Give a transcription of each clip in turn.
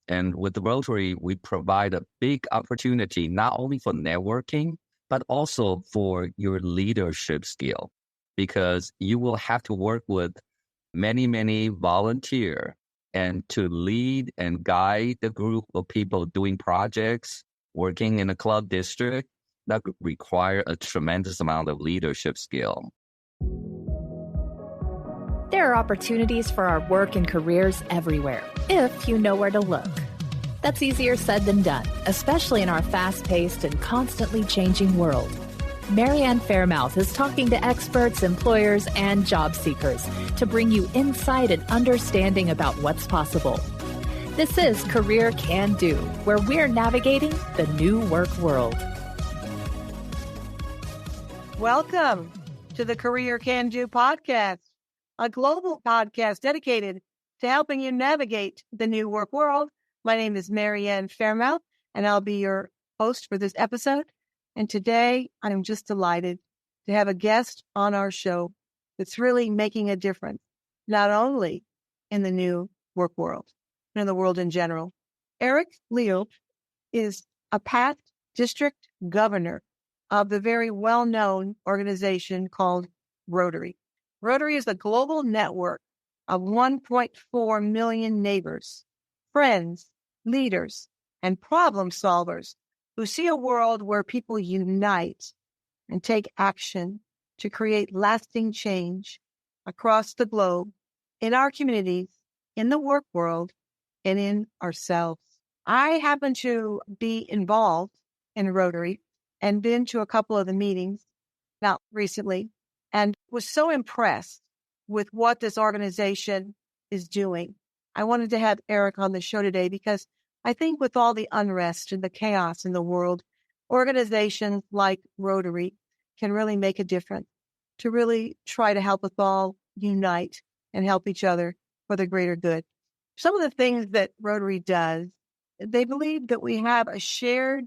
And with the Rotary, we provide a big opportunity, not only for networking, but also for your leadership skill, because you will have to work with many, many volunteers and to lead and guide the group of people doing projects, working in a club district, that require a tremendous amount of leadership skill. There are opportunities for our work and careers everywhere, if you know where to look. That's easier said than done, especially in our fast-paced and constantly changing world. Marianne Fairmouth is talking to experts, employers, and job seekers to bring you insight and understanding about what's possible. This is Career Can Do, where we're navigating the new work world. Welcome to the Career Can Do podcast, a global podcast dedicated to helping you navigate the new work world. My name is Marianne Fairmouth, and I'll be your host for this episode. And today, I'm just delighted to have a guest on our show that's really making a difference, not only in the new work world, but in the world in general. Eric Liu is a past district governor of the very well-known organization called Rotary. Rotary is a global network of 1.4 million neighbors, friends, leaders, and problem solvers who see a world where people unite and take action to create lasting change across the globe, in our communities, in the work world, and in ourselves. I happen to be involved in Rotary and been to a couple of the meetings, not recently, and was so impressed with what this organization is doing. I wanted to have Eric on the show today because I think with all the unrest and the chaos in the world, organizations like Rotary can really make a difference to really try to help us all unite and help each other for the greater good. Some of the things that Rotary does, they believe that we have a shared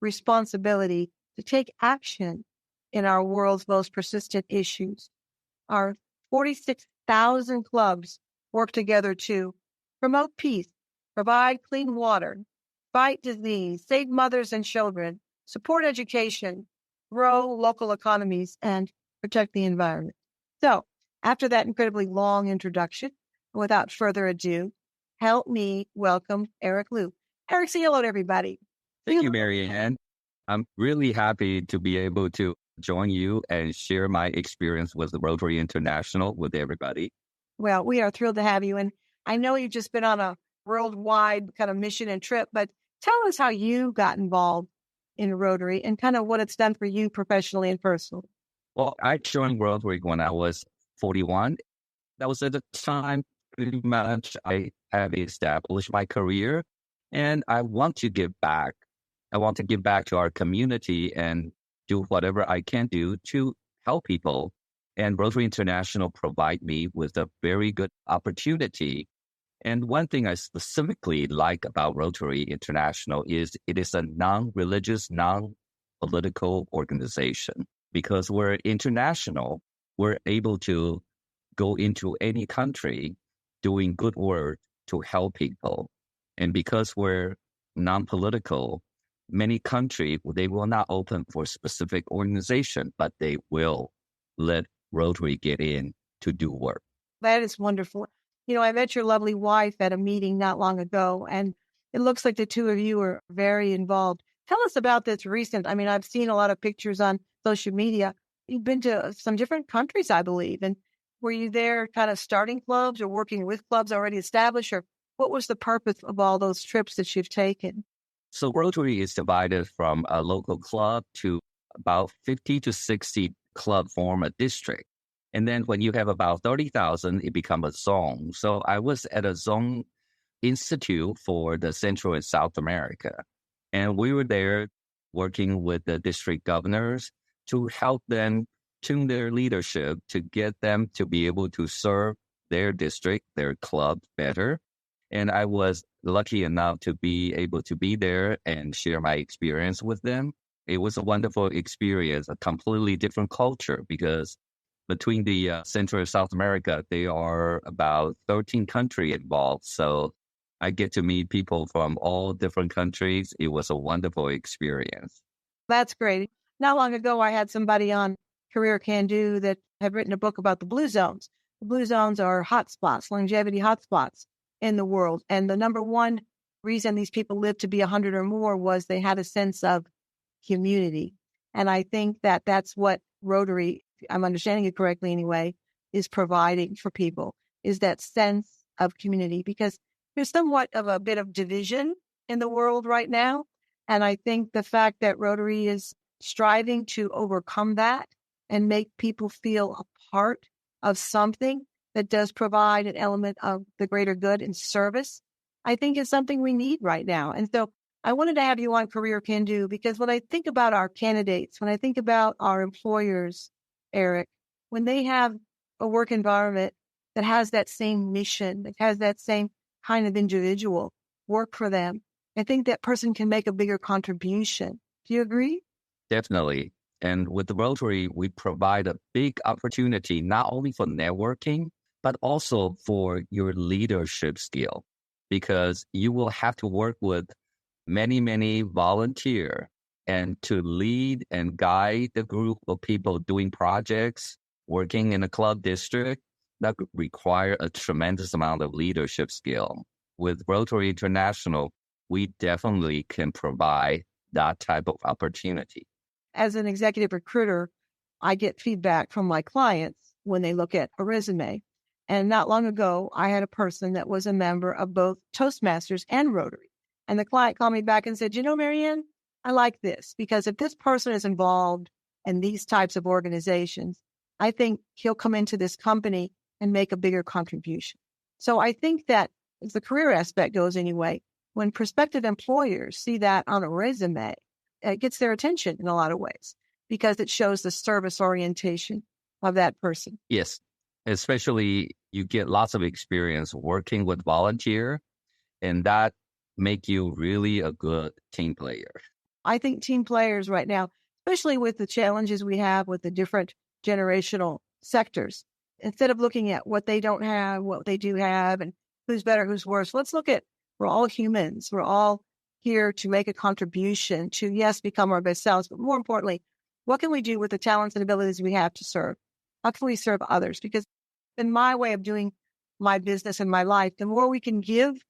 responsibility to take action in our world's most persistent issues. Our 46,000 clubs work together to promote peace, provide clean water, fight disease, save mothers and children, support education, grow local economies, and protect the environment. So, after that incredibly long introduction, without further ado, help me welcome Eric Liu. Eric, say hello to everybody. Thank you, Marianne. I'm really happy to be able to join you and share my experience with Rotary International with everybody. Well, we are thrilled to have you. And I know you've just been on a worldwide kind of mission and trip, but tell us how you got involved in Rotary and kind of what it's done for you professionally and personally. Well, I joined Rotary when I was 41. That was at the time pretty much I have established my career and I want to give back. I want to give back to our community and do whatever I can do to help people. And Rotary International provide me with a very good opportunity. And one thing I specifically like about Rotary International is it is a non-religious, non-political organization. Because we're international, we're able to go into any country doing good work to help people. And because we're non-political, many countries, they will not open for specific organization, but they will let Rotary get in to do work. That is wonderful. You know, I met your lovely wife at a meeting not long ago, and it looks like the two of you are very involved. Tell us about this recent. I mean, I've seen a lot of pictures on social media. You've been to some different countries, I believe. And were you there kind of starting clubs or working with clubs already established? Or what was the purpose of all those trips that you've taken? So Rotary is divided from a local club to about 50 to 60 club form a district. And then when you have about 30,000, it becomes a zone. So I was at a zone institute for the Central and South America. And we were there working with the district governors to help them tune their leadership to get them to be able to serve their district, their club better. And I was lucky enough to be able to be there and share my experience with them. It was a wonderful experience, a completely different culture because between the Central and South America, there are about 13 countries involved. So I get to meet people from all different countries. It was a wonderful experience. That's great. Not long ago, I had somebody on Career Can Do that had written a book about the blue zones. The blue zones are hotspots, longevity hotspots in the world. And the number one reason these people lived to be 100 or more was they had a sense of community. And I think that that's what Rotary, I'm understanding it correctly anyway, is providing for people, is that sense of community, because there's somewhat of a bit of division in the world right now. And I think the fact that Rotary is striving to overcome that and make people feel a part of something that does provide an element of the greater good and service, I think is something we need right now. And so I wanted to have you on Career Can Do because when I think about our candidates, when I think about our employers, Eric, when they have a work environment that has that same mission, that has that same kind of individual work for them, I think that person can make a bigger contribution. Do you agree? Definitely. And with the Rotary, we provide a big opportunity, not only for networking, but also for your leadership skill, because you will have to work with many, many volunteers and to lead and guide the group of people doing projects, working in a club district, that could require a tremendous amount of leadership skill. With Rotary International, we definitely can provide that type of opportunity. As an executive recruiter, I get feedback from my clients when they look at a resume. And not long ago, I had a person that was a member of both Toastmasters and Rotary. And the client called me back and said, Marianne, I like this because if this person is involved in these types of organizations, I think he'll come into this company and make a bigger contribution. So I think that as the career aspect goes anyway, when prospective employers see that on a resume, it gets their attention in a lot of ways because it shows the service orientation of that person. Yes, especially you get lots of experience working with volunteer, and that make you really a good team player. I think team players right now, especially with the challenges we have with the different generational sectors, instead of looking at what they don't have, what they do have, and who's better, who's worse, let's look at we're all humans. We're all here to make a contribution to, yes, become our best selves, but more importantly, what can we do with the talents and abilities we have to serve? How can we serve others? Because in my way of doing my business and my life, the more we can give,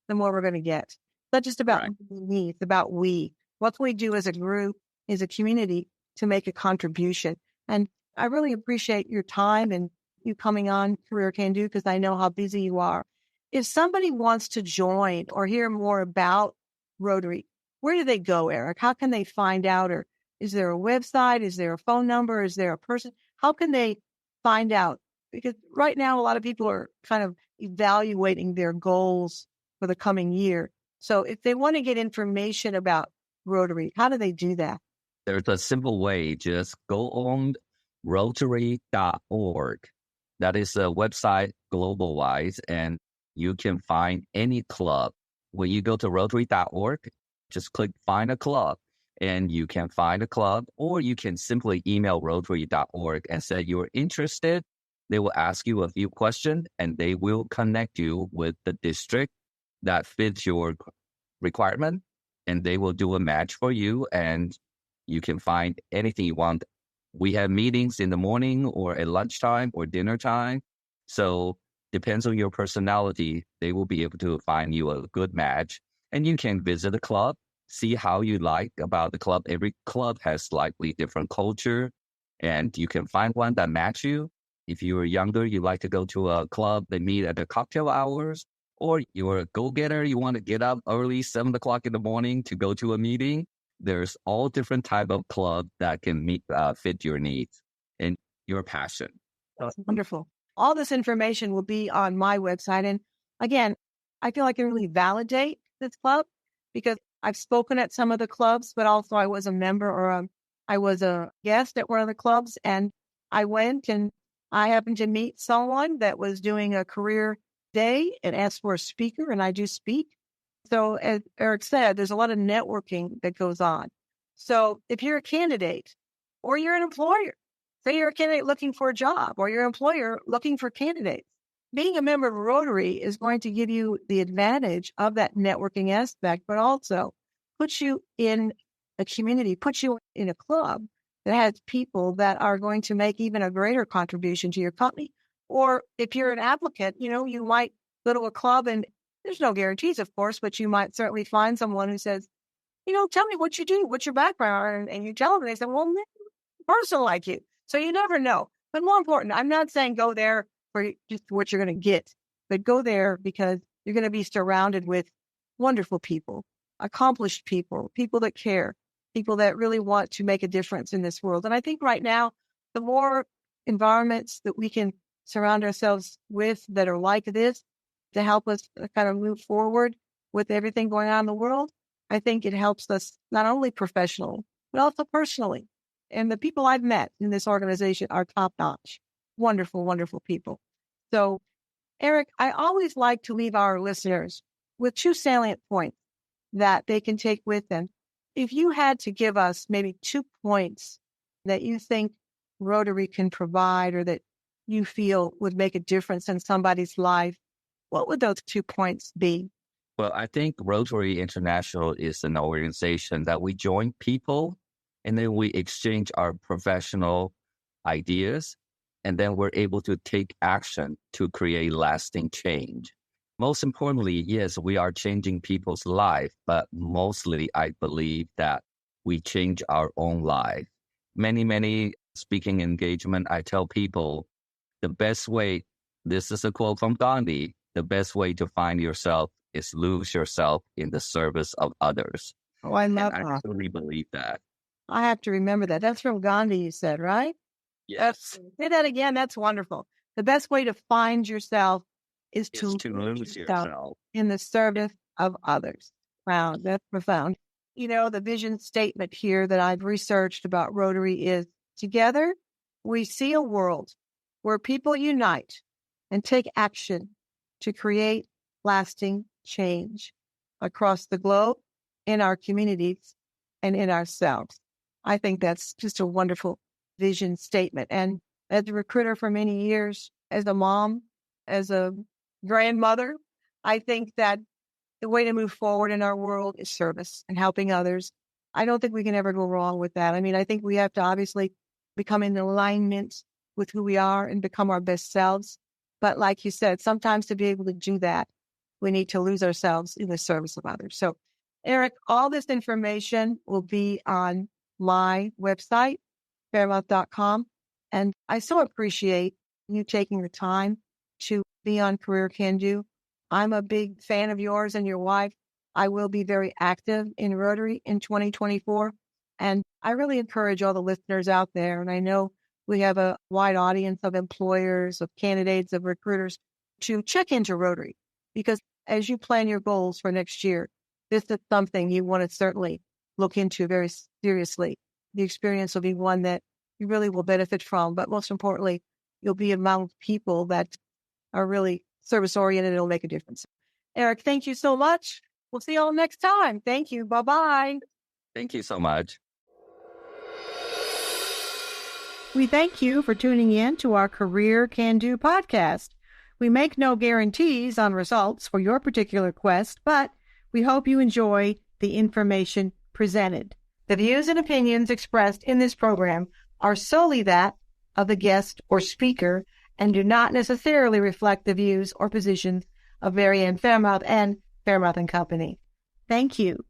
the more we're going to get. It's not just about me, it's about we. What can we do as a group, as a community to make a contribution? And I really appreciate your time and you coming on Career Can Do because I know how busy you are. If somebody wants to join or hear more about Rotary, where do they go, Eric? How can they find out? Or is there a website? Is there a phone number? Is there a person? How can they find out? Because right now, a lot of people are kind of evaluating their goals for the coming year. So if they want to get information about Rotary, how do they do that? There's a simple way. Just go on Rotary.org. That is a website global-wise, and you can find any club. When you go to Rotary.org, just click Find a Club, and you can find a club, or you can simply email Rotary.org and say you're interested. They will ask you a few questions, and they will connect you with the district that fits your requirement, and they will do a match for you, and you can find anything you want. We have meetings in the morning or at lunchtime or dinner time. So depends on your personality. They will be able to find you a good match, and you can visit the club, see how you like about the club. Every club has slightly different culture, and you can find one that match you. If you're younger, you like to go to a club, they meet at the cocktail hours, or you're a go-getter, you want to get up early, 7 o'clock in the morning to go to a meeting. There's all different type of club that can fit your needs and your passion. That's wonderful. All this information will be on my website. And again, I feel I can really validate this club because I've spoken at some of the clubs, but also I was a member or I was a guest at one of the clubs, and I went and I happened to meet someone that was doing a career day and asked for a speaker, and I do speak. So as Eric said, there's a lot of networking that goes on. So if you're a candidate or you're an employer, say you're a candidate looking for a job or your employer looking for candidates, being a member of Rotary is going to give you the advantage of that networking aspect, but also puts you in a community, puts you in a club that has people that are going to make even a greater contribution to your company. Or if you're an applicant, you might go to a club, and there's no guarantees, of course, but you might certainly find someone who says, tell me what you do, what's your background, and you tell them, and they say, well, man, person like you. So you never know. But more important, I'm not saying go there for just what you're going to get, but go there because you're going to be surrounded with wonderful people, accomplished people, people that care, people that really want to make a difference in this world. And I think right now, the more environments that we can surround ourselves with that are like this to help us kind of move forward with everything going on in the world, I think it helps us not only professionally, but also personally. And the people I've met in this organization are top-notch, wonderful, wonderful people. So, Eric, I always like to leave our listeners with 2 salient points that they can take with them. If you had to give us maybe 2 points that you think Rotary can provide or that you feel would make a difference in somebody's life, what would those 2 points be? Well, I think Rotary International is an organization that we join people and then we exchange our professional ideas, and then we're able to take action to create lasting change. Most importantly, yes, we are changing people's life, but mostly I believe that we change our own life. Many speaking engagement, I tell people the best way, this is a quote from Gandhi, the best way to find yourself is lose yourself in the service of others. Oh, I love and I that. truly believe that. I have to remember that. That's from Gandhi, you said, right? Yes. Say that again. That's wonderful. The best way to find yourself is to lose yourself in the service of others. Wow, that's profound. The vision statement here that I've researched about Rotary is, together, we see a world where people unite and take action to create lasting change across the globe, in our communities, and in ourselves. I think that's just a wonderful vision statement. And as a recruiter for many years, as a mom, as a grandmother, I think that the way to move forward in our world is service and helping others. I don't think we can ever go wrong with that. I mean, I think we have to obviously become in alignment with who we are and become our best selves. But like you said, sometimes to be able to do that, we need to lose ourselves in the service of others. So, Eric, all this information will be on my website, fairmouth.com. And I so appreciate you taking the time to be on Career Can Do. I'm a big fan of yours and your wife. I will be very active in Rotary in 2024. And I really encourage all the listeners out there, and I know we have a wide audience of employers, of candidates, of recruiters, to check into Rotary. Because as you plan your goals for next year, this is something you want to certainly look into very seriously. The experience will be one that you really will benefit from, but most importantly, you'll be among people that are really service-oriented and it'll make a difference. Eric, thank you so much. We'll see you all next time. Thank you. Bye-bye. Thank you so much. We thank you for tuning in to our Career Can Do podcast. We make no guarantees on results for your particular quest, but we hope you enjoy the information presented. The views and opinions expressed in this program are solely that of the guest or speaker and do not necessarily reflect the views or positions of Marianne Fairmouth and Fairmouth and Company. Thank you.